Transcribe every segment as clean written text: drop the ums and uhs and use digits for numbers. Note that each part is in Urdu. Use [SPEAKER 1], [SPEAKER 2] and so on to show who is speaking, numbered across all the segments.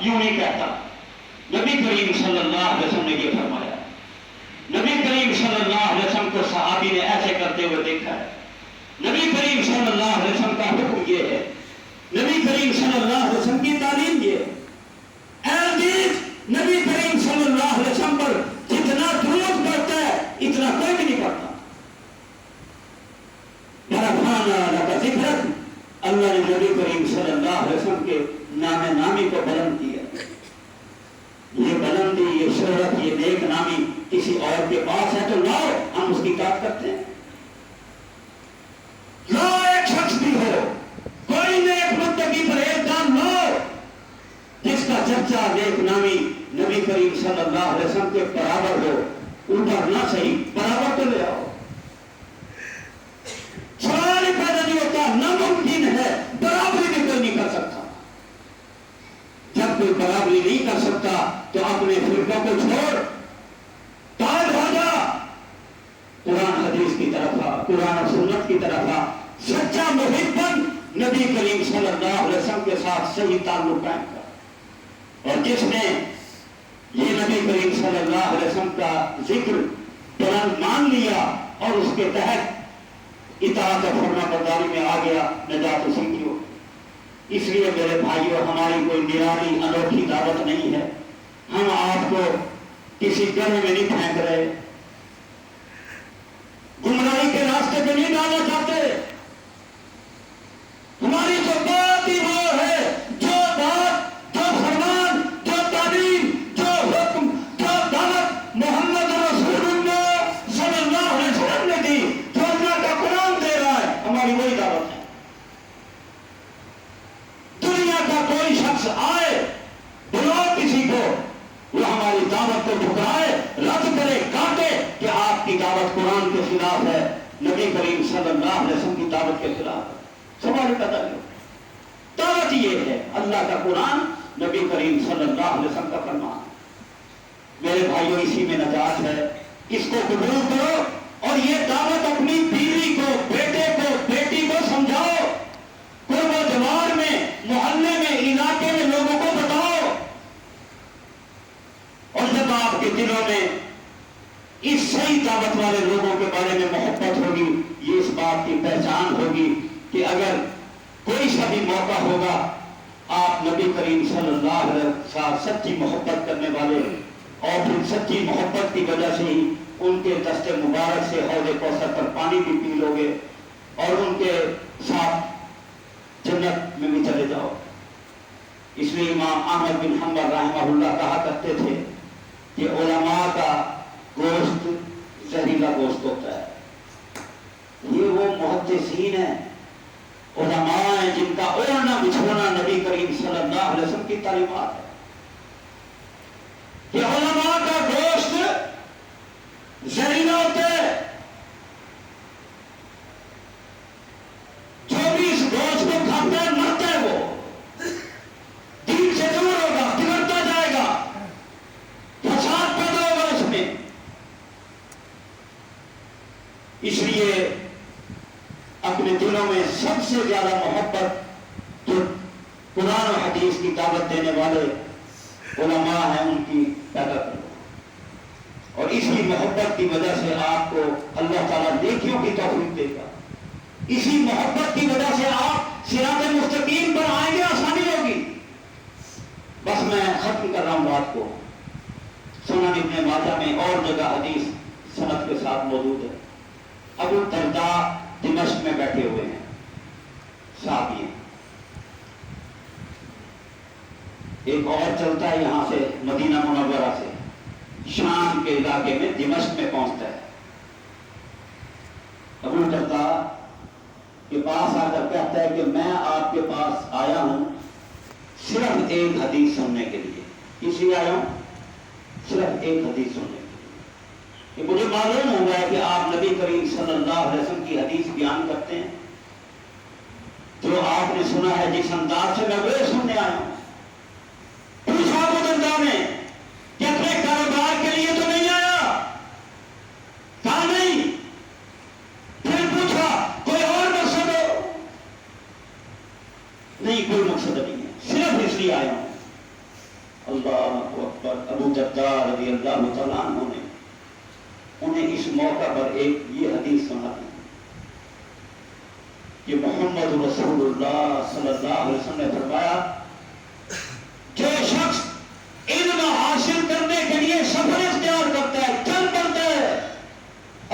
[SPEAKER 1] یوں نہیں کہتا. نبی کریم صلی اللہ علیہ وسلم نے یہ فرمایا. نبی کریم صلی اللہ علیہ وسلم کو صحابی نے ایسے کرتے ہوئے دیکھا ہے. نبی کریم صلی اللہ علیہ وسلم کا حکم یہ ہے, نبی کریم صلی اللہ علیہ وسلم کی تعلیم یہ ہے. اے عزیز, نبی کریم صلی اللہ علیہ وسلم پر جتنا درود پڑتا ہے اتنا کوئی بھی نہیں پڑتا. ذکر اللہ نے نبی کریم صلی اللہ علیہ وسلم کے نام نامی کو بلند کیا. یہ بلندی, یہ شہرت, یہ نیک نامی کسی اور کے پاس ہے تو لاؤ, ہم اس کی بات کرتے ہیں. لاؤ, ایک شخص بھی ہو, کوئی نیک متقی پرہیزگار لاؤ جس کا چرچا نیک نامی نبی کریم صلی اللہ علیہ وسلم کے برابر ہو. اوپر نہ صحیح, برابر تو لے آؤ. سوال پیدا نہیں ہوتا, ناممکن ہے, برابری بھی کوئی نہیں کر سکتا. جب کوئی برابری نہیں کر سکتا تو اپنے فرقوں کو چھوڑ, تائب ہو جا, قرآن حدیث کی طرف آ, قرآن و سنت کی طرف آ, سچا محب بن, نبی کریم صلی اللہ علیہ وسلم کے ساتھ صحیح تعلق قائم کر. اور جس نے یہ نبی کریم صلی اللہ علیہ وسلم کا ذکر قرآن مان لیا اور اس کے تحت اطاعت و فرما برداری میں آ گیا, نجات اسی کی ہو. اس لیے میرے بھائیوں, ہماری کوئی نرالی انوکھی دعوت نہیں ہے. ہم آپ کو کسی گھر میں نہیں پھینک رہے, گمراہی کے راستے پہ نہیں ڈالنا چاہتے. ہماری تو بات ہی وہ ہے, جو بات, جو فرمان, جو تعلیم, جو حکم, جو دعوت محمد رسول اللہ صلی اللہ علیہ وسلم نے دی, جو اللہ کا قرآن دے رہا ہے, ہماری وہی دعوت ہے. دنیا کا کوئی شخص آئے, بلاؤ کسی کو, وہ ہماری دعوت کو ٹھکرائے, رد کرے, کاٹے کہ آپ کی دعوت قرآن کے خلاف ہے, نبی کریم صلی اللہ علیہ وسلم کی دعوت کے خلاف ہے. سوال پیدا نہیں. دعوت یہ ہے اللہ کا قرآن, نبی کریم صلی اللہ علیہ وسلم کا فرمان. میرے بھائیوں, اسی میں نجات ہے, اس کو قبول کرو اور یہ دعوت اپنی بیوی کو, بیٹے کو, بیٹی کو سمجھاؤ, قرب و جوار میں, محلے میں, علاقے میں لوگوں کو بتاؤ. اور جب آپ کے دلوں میں اس صحیح دعوت والے لوگوں کے بارے میں محبت ہوگی, یہ اس بات کی پہچان ہوگی کہ اگر کوئی سا بھی موقع ہوگا, آپ نبی کریم صلی اللہ علیہ وسلم سچی محبت کرنے والے, اور پھر سچی محبت کی وجہ سے ہی ان کے دست مبارک سے حوض کوثر پر پانی بھی پی لو گے اور ان کے ساتھ جنت میں بھی چلے جاؤ. اس لیے امام احمد بن حنبل رحمہ اللہ کہا کرتے تھے کہ علماء کا گوشت زہریلا گوشت ہوتا ہے. یہ وہ محدثین ہیں, علماء ہیں جن کا اوڑھنا بچھونا نبی کریم صلی اللہ علیہ وسلم کی تعلیمات ہے. کہ علماء کا گوشت زہریلا ہوتا ہے. جو بھی اس گوشت کو کھاتا ہے مرتا ہے, وہ دین سے دور ہوگا, بگڑتا جائے گا, فساد پیدا ہوگا اس میں. اس لیے اپنے دلوں میں سب سے زیادہ محبت جو قرآن و حدیث کی دعوت دینے والے علماء ہیں ان کی پیدا کرو, اور اس کی محبت کی وجہ سے آپ کو اللہ تعالیٰ نیکیوں کی توفیق دے گا. اسی محبت کی وجہ سے آپ صراط مستقیم پر آئیں گے, آسانی ہوگی. بس میں ختم کر رہا ہوں بات کو. سنن ابن ماجہ میں اور جگہ حدیث سند کے ساتھ موجود ہے. ابو الدرداء دمشق میں بیٹھے ہوئے ہیں, صحابی ہیں. ایک اور چلتا ہے یہاں سے مدینہ منورہ سے, شام کے علاقے میں دمشق میں پہنچتا ہے. ابو الدرداء کے پاس آ کر کہتا ہے کہ میں آپ کے پاس آیا ہوں صرف ایک حدیث سننے کے لیے. اس لیے آیا ہوں صرف ایک حدیث سننے کے لیے کہ مجھے معلوم ہو گیا کہ آپ نبی کریم صلی اللہ علیہ وسلم کی حدیث بیان کرتے ہیں. جو آپ نے سنا ہے جس انداز سے میں وہ سننے آیا ہوں. پوچھا ابو الدرداء نے کہ اپنے کاروبار کے لیے تو نہیں آیا؟ کہا نہیں. پھر پوچھا کوئی اور مقصد ہو؟ نہیں, کوئی مقصد نہیں ہے, صرف اس لیے آیا ہوں. اللہ اکبر، ابو درداء رضی اللہ تعالیٰ عنہ نے انہیں اس موقع پر ایک یہ حدیث سنا دی کہ محمد رسول اللہ صلی اللہ علیہ وسلم نے فرمایا جو شخص علم حاصل کرنے کے لیے سفر اختیار کرتا ہے، چل پڑتا ہے،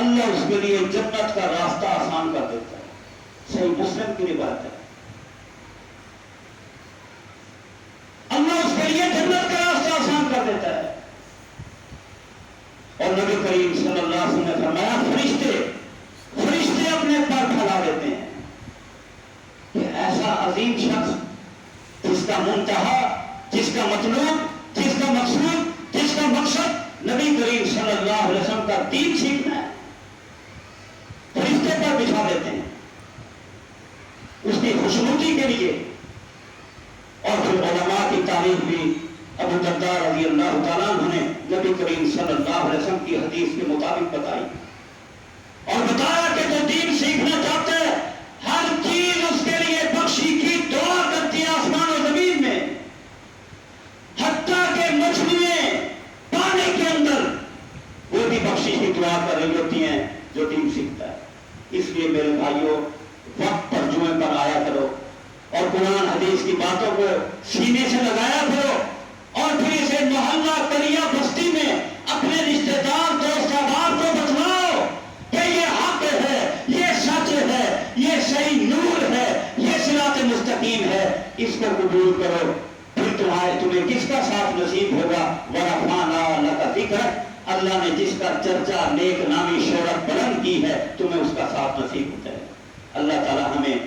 [SPEAKER 1] اللہ اس کے لیے جنت کا راستہ آسان کر دیتا ہے۔ صحیح مسلم کی روایت ہے، اللہ اس کے لیے جنت کا راستہ آسان کر دیتا ہے۔ اور نبی کریم صلی اللہ علیہ وسلم نے فرمایا فرشتے اپنے پر پھیلا دیتے ہیں کہ ایسا عظیم شخص جس کا منتہا، جس کا مطلوب، جس کا مقصود، جس کا مقصد نبی کریم صلی اللہ علیہ وسلم کا دین سیکھنا ہے، فرشتے پر بچھا دیتے ہیں اس کی خوشنودی کے لیے۔ اور پھر علماء کی تعریف بھی ابو درداء رضی اللہ تعالیٰ عنہ نے نبی کریم صلی اللہ علیہ وسلم کی حدیث کے مطابق بتائی اور بتایا کہ جو دین سیکھنا چاہتا ہے ہر چیز اس کے لیے بخشی کی دعا کرتی ہے آسمان و زمین میں، حتیٰ کہ مچھلیاں پانی کے اندر وہ بھی بخشی کی دعا کر رہی ہوتی ہیں جو دین سیکھتا ہے۔ اس لیے میرے بھائیوں، وقت پر جمعے پر آیا کرو اور قرآن حدیث کی باتوں کو سینے سے لگایا کرو، اور پھر اسے محلہ قریہ بستی میں اپنے رشتہ دار دوست احباب کو بتلاؤ کہ یہ حق ہے، یہ سچ ہے، یہ صحیح نور ہے، یہ صراط مستقیم ہے، اس کو قبول کرو۔ پھر تمہیں کس کا ساتھ نصیب ہوگا؟ وَرَفَعْنَا لَكَ ذِكْرَكَ، اللہ نے جس کا چرچا، نیک نامی، شہرت بلند کی ہے، تمہیں اس کا ساتھ نصیب ہوتا ہے۔ اللہ تعالی ہمیں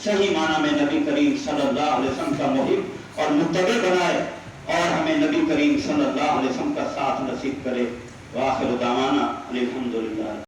[SPEAKER 1] صحیح معنی میں نبی کریم صلی اللہ علیہ وسلم کا محب اور متبع بنائے اور ہمیں نبی کریم صلی اللہ علیہ وسلم کا ساتھ نصیب کرے۔ وآخر دعوانا الحمدللہ۔